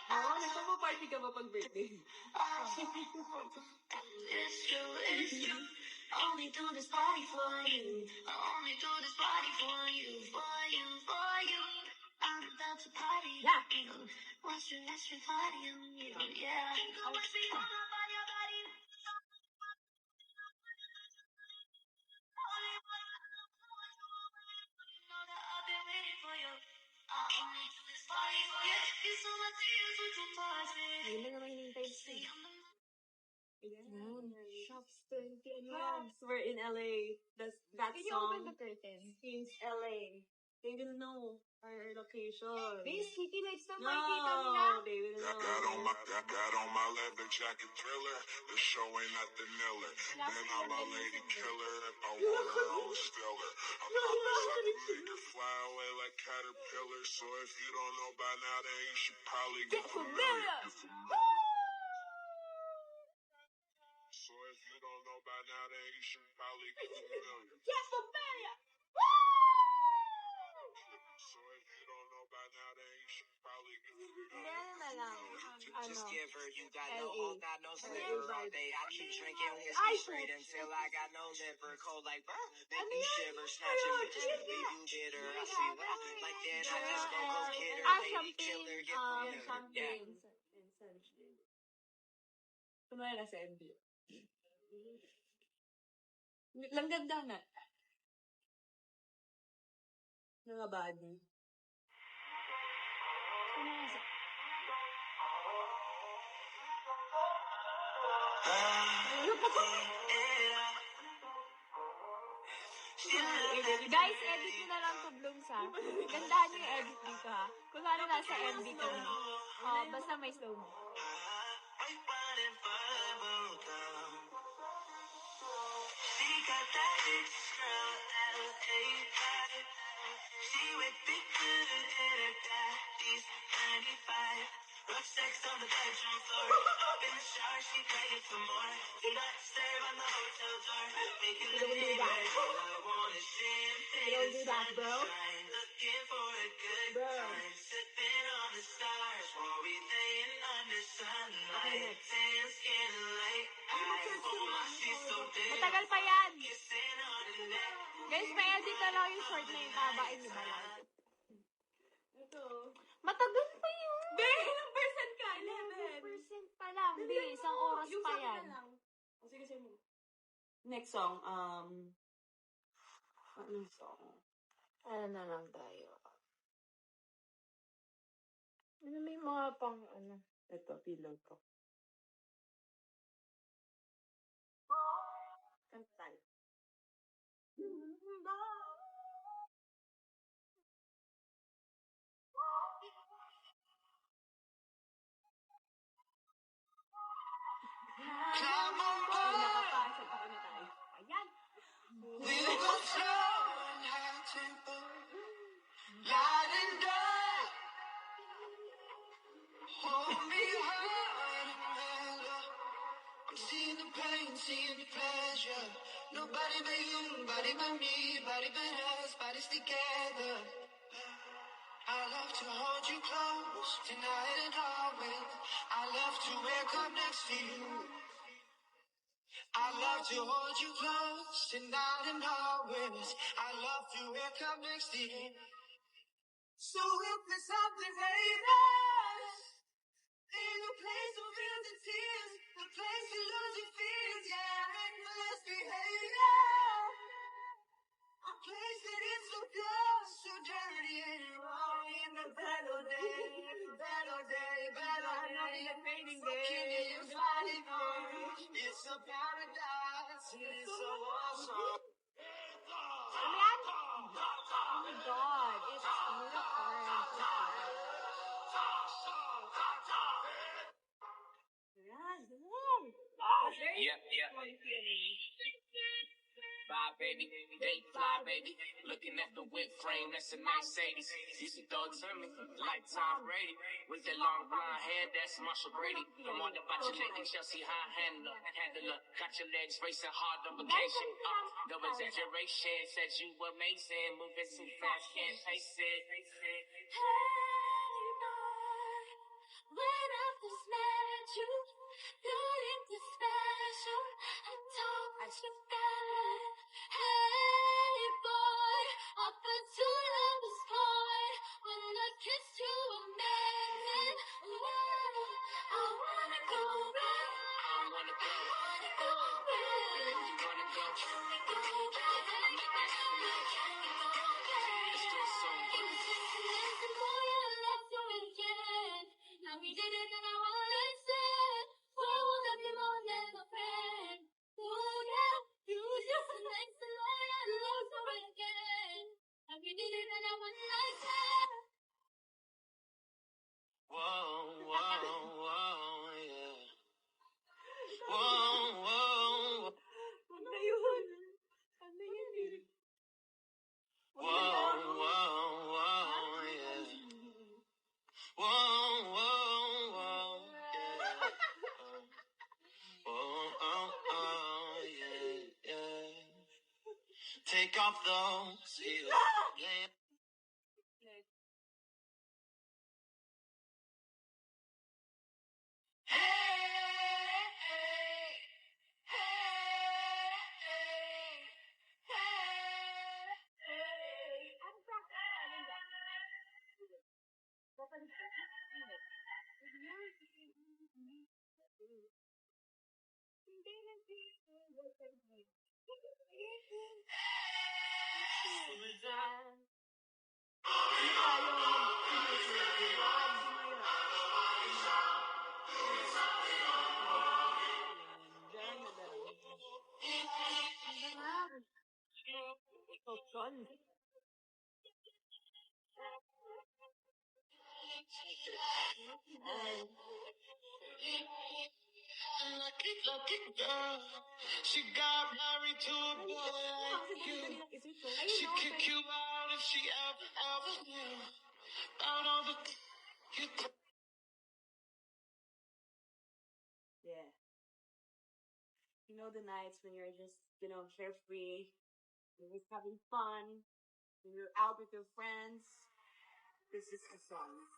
Oo, nagpapa-party ka ba pag birthday? It's true, it's true. Only do this party for you. Only do this party for you, for you, for you. I'm about to party. Yeah. Watch me party on you, yeah. Go watch me on your body. Only one you know that I've been waiting for you. I only do this party for you. It's so much easier to touch me. Hindi mo naman hinintay Shops 20 We're in LA. That Can you song open the curtain? means LA. They will know our location. Base, city lights na No, makikita nila. they will know. Got on my leather jacket Thriller. The show ain't nothing iller. Then I'm a lady killer. If I want her, I'm a stealer. I promise I can make her fly away like caterpillars. So if you don't know by now, then you should probably get familiar. So if you don't know by now, then you should probably get familiar. Get familiar! So if you don't know by now, then you should probably get Meron na lang. Just give her, you got LA. no hold, got no sliver all day. I keep drinking Ay, whiskey straight until I got no liver. Cold like burr, make you shiver, snatching bitches, leave you bitter. I see what I like that, I just go kid her, lady killer, get familiar. Yeah. Champagne and sunshine. Kunwari na sa MD. Langganda na. Mga body. Guys, edit nyo na lang to Blooms ha. Gandahan nyo yung edit dito ha. Kunwari nasa MV kami. Basta may slow mo. She got that bitch girl, L.A. vibe. She with big good in her daddy's 95. Rough sex on the bedroom floor. Up in the shower, she begging for more. Do not serve on the hotel door. Making the neighbor. All I want is champagne. Don't do that, bro. Sunshine. Looking for a good time. Sipping on the stars while we laying under sunlight. Tan skin and light eyes. Oh my, she's so damn. Matagal pa yan. Kissing on the neck. Guys, may edit na lang yung short na yung tabain nyo ba lang? Ito. Matagal pa yun. Be, ilang percent ka? 11. 11% pa lang, be. Isang oras Yung pa sa akin yan. na lang. O, sige, sige mo. Next song, anong song? Ano na lang tayo? Ano may mga pang ano? Ito, pillow ko. Kantal. Come on, boy. Nakapasok ako na tayo. Ayan. We'll go slow and high tempo. Light and dark. Hold me hard and mellow. I'm seeing the pain, seeing the pleasure. Nobody but you, nobody but me, body but us, bodies together. I love to hold you close tonight and always. I love to wake up next to you. I love to hold you close tonight and always. I love to wake up next to you. So if there's something haters, in a place to feel the tears, a place to lose your fears, yeah, reckless behavior. A place that is so pure, so dirty and wrong in the bad old day, bad old day, bad old day, fading day, you're fighting for it. It's a paradise, it's so awesome. Ano yan? Oh my God. It's unicorn. Ayan. Yeah. Bye, baby. They fly, baby. Looking at the whip frame, that's a nice 80s. Used to throw it to me like Tom Brady. With that long blonde hair, that's Marshall Brady. I'm all about your lady, Chelsea high handler. Got your legs racing hard on vacation. No exaggeration, said you amazing. Moving too fast, can't taste it. Hey boy, when I first met you, you looked special. I told you that. Hey boy, up until this point, when I kissed you, amazing. I wanna go back. I wanna go. I wanna go back. You wanna go? Can we go back? I'll make that happen. Can we go back? Let's do a song, buddy. Listen, boy, let's do it again. Now we did it and I wanna listen. Where will that be more than a friend? take off those heels. Yeah. Lucky girl, she got married to a boy like you. She'd kick you out if she ever knew about all the you Yeah. You know the nights when you're just, carefree, you're just having fun, when you're out with your friends. This is the song.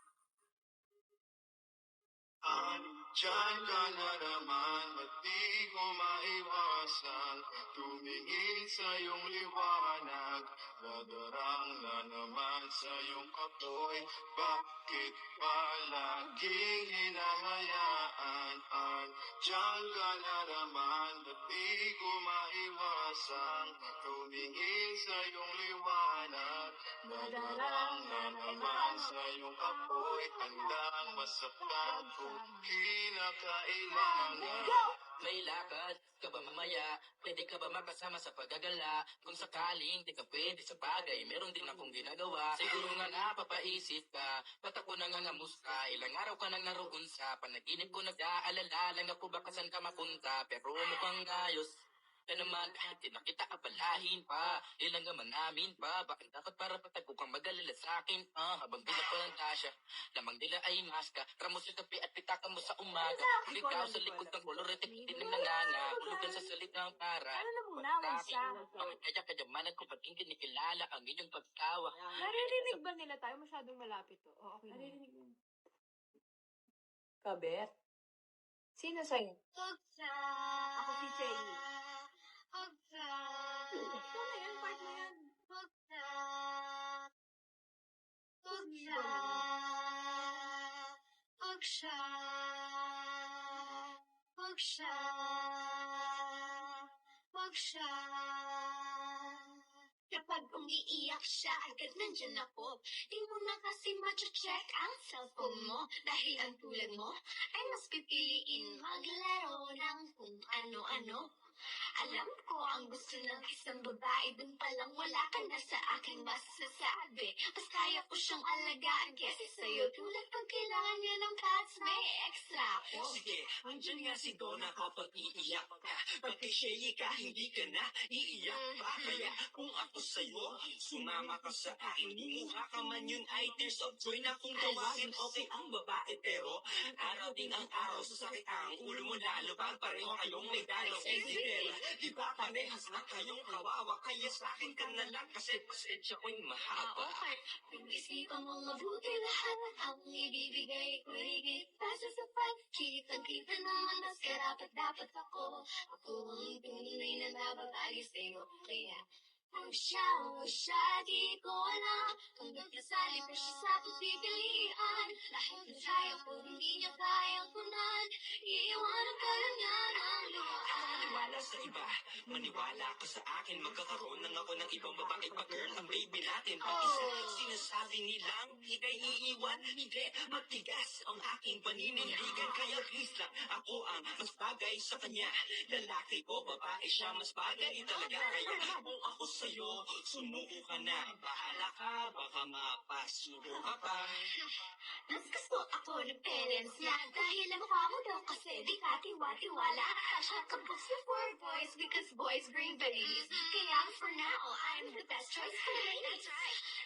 Diyan ka na naman, ba't di ko maiwasan tumingin sa iyong liwanag, nadarang na naman sa iyong apoy. Bakit palaging hinahayaan? Diyan ka na naman, ba't di ko maiwasan tumingin sa iyong liwanag, nadarang na naman sa iyong apoy. Handang masaktan kung kinakailangan. May lakad ka ba mamaya? Pwede ka ba makasama sa paggagala? Kung sakaling di ka pwede sa bagay, meron din akong ginagawa. Siguro nga napapaisip ka, ba't ako nangangamusta? Ilang araw ka nang naroon sa panaginip ko, nag-aalala lang ako baka saan ka mapunta. Pero mukhang ayos ka naman kahit di na kita abalahin pa. Ilang naman namin pa, bakit dapat para patago kang mag-alala sa akin? Habang pinapalanda siya, lamang nila ay maska. Ramo sa gabi at pitaka mo sa umaga. Ikaw sa likod ng kolorete, pitin ng nanganga. Hulugan sa salitang para. Ano na muna, Lisa? Kaya kayamanan ko ba't hindi kinikilala ang inyong pagtawa? Naririnig ba nila tayo? Masyadong malapit to. O, okay na. Naririnig mo. Kabet? Sino sa'yo? Ako si Chay. Ito na yan, part na yan. Kapag umiiyak siya, agad nandyan ako. Di mo na kasi ma-check ang cellphone mo. Dahil ang tulad mo ay mas pipiliin maglaro ng kung ano-ano. Alam ko ang gusto ng isang babae, dun palang wala ka na sa aking masasabi. Mas kaya ko siyang alagaan kesa sa'yo. Tulad pag kailangan niya ng pads, may extra ako. Sige, andyan nga si Donna kapag iiyak ka. Pag kay Shay ka, hindi ka na iiyak pa. Kaya kung ako sa'yo, sumama ka sa akin. Lumuha ka man yun ay tears of joy na kung tawagin. Okay ang babae pero araw din ang araw. Sasakit ang ulo mo lalo pag pareho kayong may dalaw. Isabel, di ba parehas na kayong kawawa? Kaya sa akin ka na lang kasi pasensya ko'y mahaba. Okay, pag-isipan mong mabuti lahat ang ibibigay ko higit pa sa sapat. Kitang-kita naman na dapat ako ang tunay na nababali sa'yo. Kaya kung siya, di ko alam. Hanggang kasali pa siya sa pagpipilian. Lahat ng kaya ko, hindi niya kayang punan. Iiwanan ka lang niya ng luhaan. Maniwala sa iba, maniwala ka sa akin. Magkakaroon lang ako ng ibang babae pa girl, ang baby natin. Pag isa, sinasabi nilang ika'y iiwan. Hindi, magtigas ang aking paninindigan. Kaya please lang, ako ang mas bagay sa kanya. Lalaki ko, babae siya, mas bagay talaga. Kaya kung ako sa'yo, sumuko ka na. Bahala ka, baka mapasuko ka pa. Mas gusto ako ng parents niya. Dahil ang mukha mo daw kasi di ka tiwa-tiwala. Tsaka books for boys because boys bring babies. Kaya for now, I'm the best choice for ladies.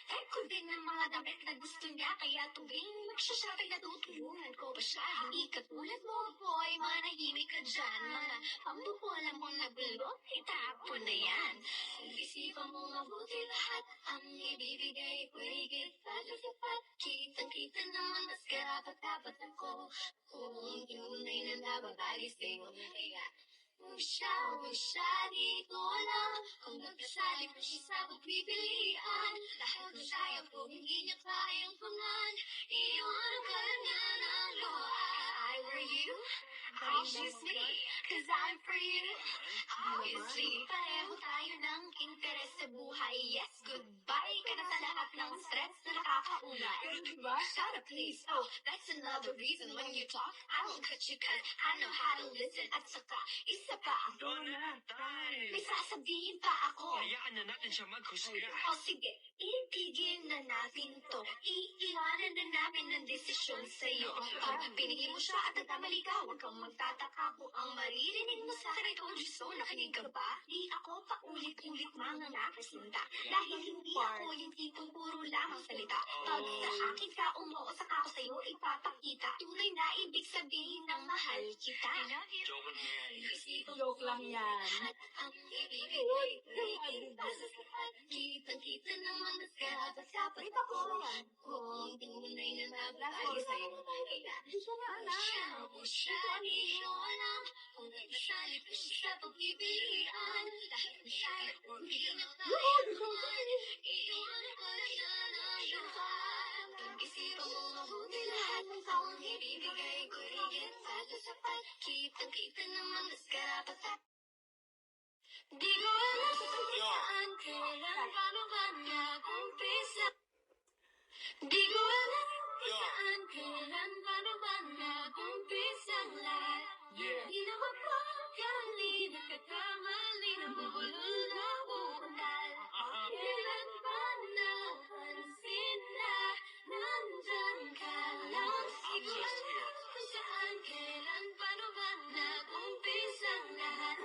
Type ko din ng mga damit na gusto niya. Kaya tuwing magsashopping natutulungan ko pa siya. Hindi katulad mo, boy, manahimik ka dyan. dyan. Mga pambubola mong nabulok, itapon na yan. Isipan mo mabuti lahat ang ibibigay ko. Higit pa sa sapat, kitang-kita naman mas karapat-dapat ako. Kung tunay na nababali sa'yo, kaya Usya, di ko alam kung nagkasali pa siya sa pagpipilian. Dahil masaya ko, hindi niya kayang pangan. Iyon ka niya ng luha. I were you, I choose me, cause I'm for you. Obviously, pareho tayo ng interes sa buhay. Yes, goodbye ka na sa lahat ng stress na nakakaumay. Shut up, please. Oh, that's another reason when you talk, I won't cut you cause I know how to listen. At saka, isa pa, may sasabihin pa ako. Hayaan na natin siya maghusga. O sige, itigil na natin to. Iiwanan na namin ang desisyon sa'yo. Pag pinigil mo siya at nagkamali ka, huwag kang magtataka kung ang maririnig mo sa akin. I told you so, nakinig ka ba? Di ako pa ulit-ulit mga nakasinta. Dahil hindi ako yung tipong puro lamang salita. Pag sa akin ka umuo, saka ako sa'yo ipapakita. Tunay na ibig sabihin ng mahal kita. Joke lang yan. Joke lang yan. Ang ibibigay kitang-kita naman mas karapat-dapat ako. Kung tunay na nababali sa'yo, kaya siya, di ko alam kung nagkasali pa siya sa pagpipilian. Dahil masaya ko, hindi na kaya iiwan ko na siya ng luhan. Pag-isipan mo mabuti lahat ng taong ibibigay ko. Higit pa sa sapat, kitang-kita naman mas karapat-dapat. Di ko alam kung saan, kailan, paano ba nag-umpisa. Di ko alam kung saan, kailan, paano ba nag-umpisa ang lahat. Di na mapagkali, nagkakamali, nabubulol na buundal. Kailan ba napansin na nandyan ka lang? Di ko alam kung saan, kailan, paano ba nag-umpisa ang lahat.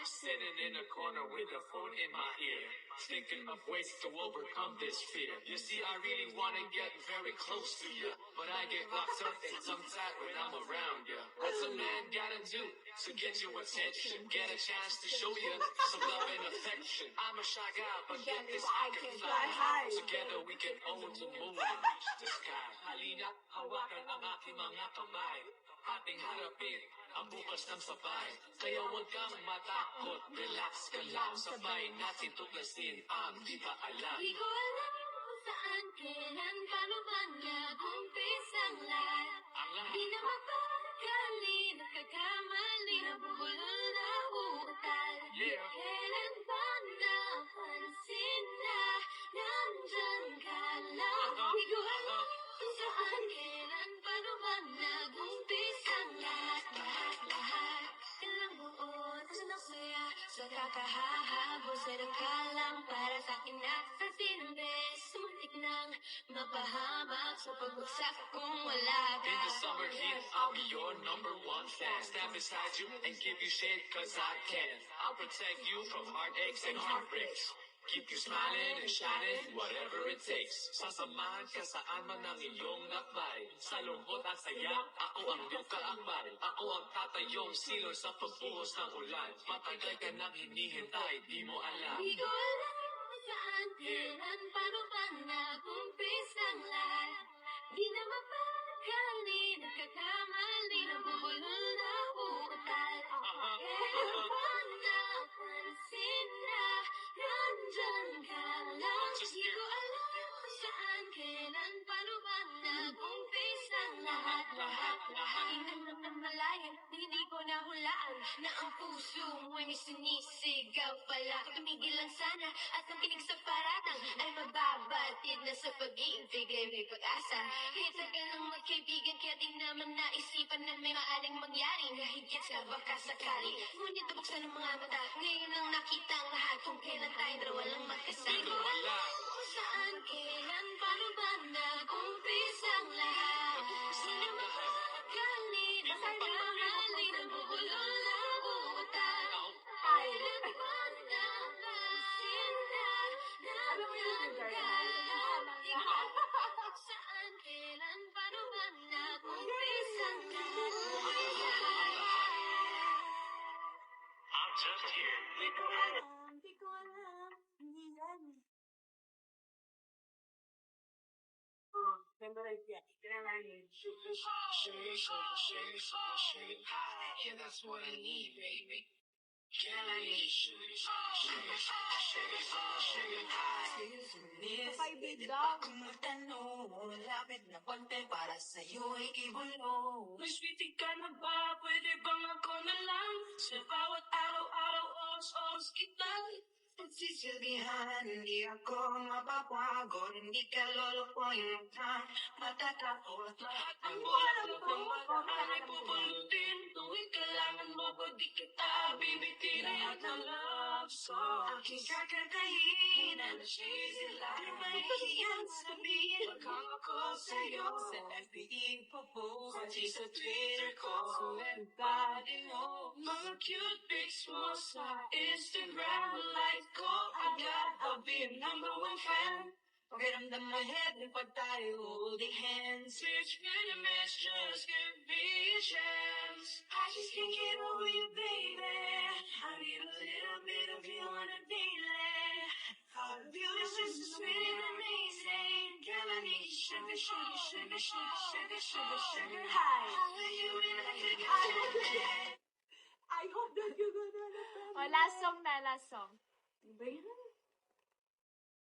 Sitting in a corner with a phone in my ear, thinking of ways to overcome this fear. You see, I really wanna get very close to you, but I get locked up and tongue-tied when I'm around you. What's a man gotta do to get your attention? Get a chance to show you some love and affection. I'm a shy guy, but get this, I can fly high. Together we can own the moon and reach the sky. Halina, hawakan ang aking mga kamay. Ating harapin ang bukas ng sabay. Kaya huwag kang matakot, relax ka lang. Sabay natin tuklasin ang di ba alam. Di ko alam kung saan, kailan, paano ba nag-umpisa ang lahat. Di na mapagkali, nagkakamali, nabubulol na utal. Kailan ba napansin na nandyan ka lang. Di ko alam kung saan, kailan, paano ba nag-umpisa ang lahat. Kailang buod, asan ang saya sa kakahahabos na nagkalang para sa akin na sa sinambes. Sumuntik nang mapahamak sa pagbagsak kung wala ka. In the summer heat, I'll be your number one fan. Stand beside you and give you shade, cause I can. I'll protect you from heartaches and heartbreaks. Keep you smiling and shining, whatever it takes. Sasamahan ka saan man ang iyong lakbay. Sa lungkot at saya, ako ang iyong kaakbay. Ako ang tatayong silor sa pagbuhos ng ulan. Matagal ka nang hinihintay, di mo alam. Di ko alam kung saan, kailan, paano ba nag-umpisa ang lahat. Di na mapagkali, nagkakamali, nabubulol na utal. Kailan ba napansin na nandyan ka lang. Di ko alam kung saan, kailan, paano ba nag-umpisa ang lahat. Hinanap ng malayan, hindi ko nahulaan na ang puso mo'y may sinisigaw pala. Tumigil lang sana at ang kinig sa paratang ay mababatid na sa pag-iibig ay may pag-asa. Hita ka ng magkaibigan kaya di naman naisipan na may maaling mangyari na higit sa baka sakali. Ngunit nabuksan ng mga mata, ngayon ang nakita ang lahat kung kailan tayo dalawa lang magkasama. Di ko alam kung saan, kailan, paano ba nag-umpisa ang lahat. Di na mapagkali, nagkakamali, nabubulol na utal. Kailan ba napansin na nandyan ka lang. Di ko alam kung saan, kailan, paano ba nag-umpisa ang lahat. Just here. Di ko alam, hindi yan. Memorize yan. Kailangan yun. Sugar, sugar, sugar, sugar, sugar, sugar high. Yeah, that's what I need, baby. Can I get sugar, sugar, sugar, sugar, sugar, sugar high? Kaibig daw. Kung magtanong, malapit na konti para sa'yo ay ibulong. May sweetie ka na ba? Pwede bang ako na lang? Sa bawat araw-araw, oras-oras kita pagsisilbihan, hindi ako mapapago, hindi ka lolokohin na matatapos. Lahat ng bulat ng bataan ay pupulutin. Tuwing kailangan mo ko, di kita bibitin. Lahat ng love song, aking kakantahin. Alas sila, mahihiyan sabihin. Pagkang ako sa'yo, sa FB ipopost, pati sa Twitter ko. So everybody know, mga cute pics mo sa Instagram, like ko agad, I'll be your number one fan. Pakiramdam my head pag tayo holding hands. Search me in a mess, just give me a chance. I just can't get over you, baby. I need a little bit of you on a daily. How beautiful, so sweet and amazing. Girl, I need sugar, sugar, sugar, sugar, sugar, sugar, sugar high. How are you in a good I hope that you're gonna understand. Oh, last song na, last song. Ba yan?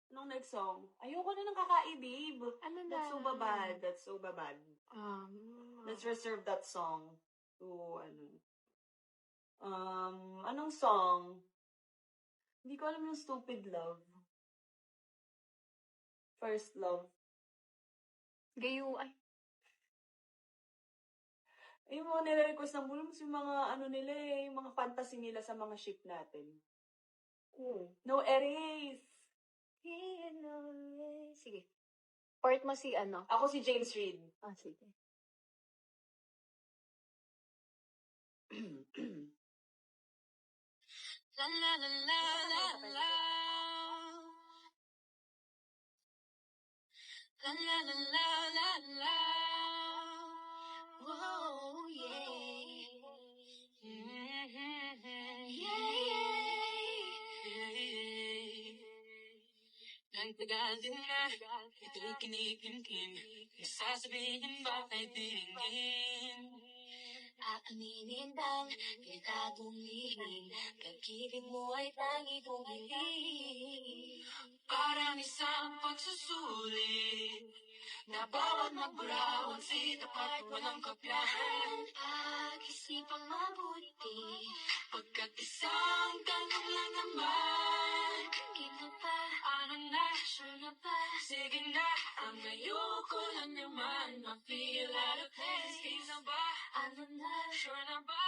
Anong next song? Ayoko na ng kakaibib. Ano na? That's so bad. That's so bad. Let's reserve that song to, anong song? Hindi ko alam yung Stupid Love. First Love. Gayu, ay. Yung mga nire-request ng Bulms, yung mga nila yung mga fantasy nila sa mga ship natin. No erase! Sige. Part mo si ano? Ako si James Reid. Ah, sige. La la la la la la. La la la la la la. Whoa, yeah. Nagtagal din na, ito'y kinikimkim. Nasasabihin ba kay tingin? Aaminin bang pinagagong lihim? Pag-ibig mo ay tangi kong hiling. Parang isang pagsusulit na bawat magbura, sita at walang kaplahan. Pag-isipang mabuti, pagkat isang tanong lang naman. Kina pa, ano na, sure na ba? Sige na, ang ayoko lang naman ma-feel out of place. Kina ba, ano na, sure na ba?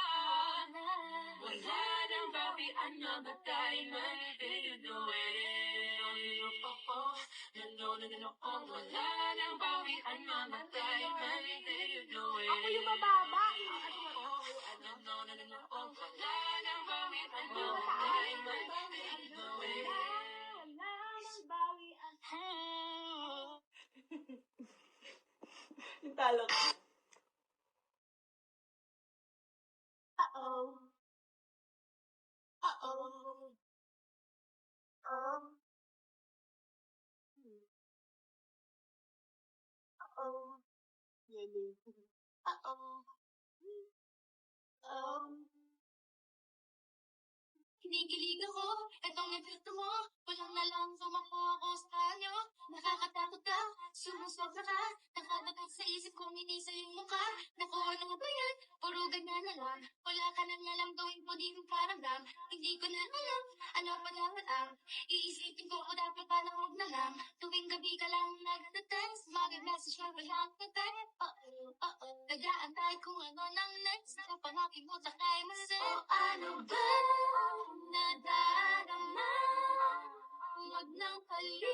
Wala nang bawian, mamatay man, you know it. No, wala nang bawian, mamatay man, you know it. Ako yung mababa. No, wala nang bawian, mamatay man, you know it. Wala nang bawian. Yung talo ko. Uh-oh. Uh-oh. Uh-oh. Kinikilig ako, etong epekto mo. Walang na lang tumakbo ako sa kanyo. Nakakatakot ka, sumusobra ka. Nakadagat sa isip kong hindi sa'yo yung mukha. Naku, ano ba yan? Puro ganyan na lang. Wala ka nang alam gawin po di kong paramdam. Hindi ko na alam, ano pa dapat ang iisipin ko o dapat pa na huwag na lang. Tuwing gabi ka lang nagda-text, mag-message ka walang text. Nag-aantay kung ano nang next. Nakapanakibuta kay Mase. O ano ba nadarama? Huwag nang kalimutan.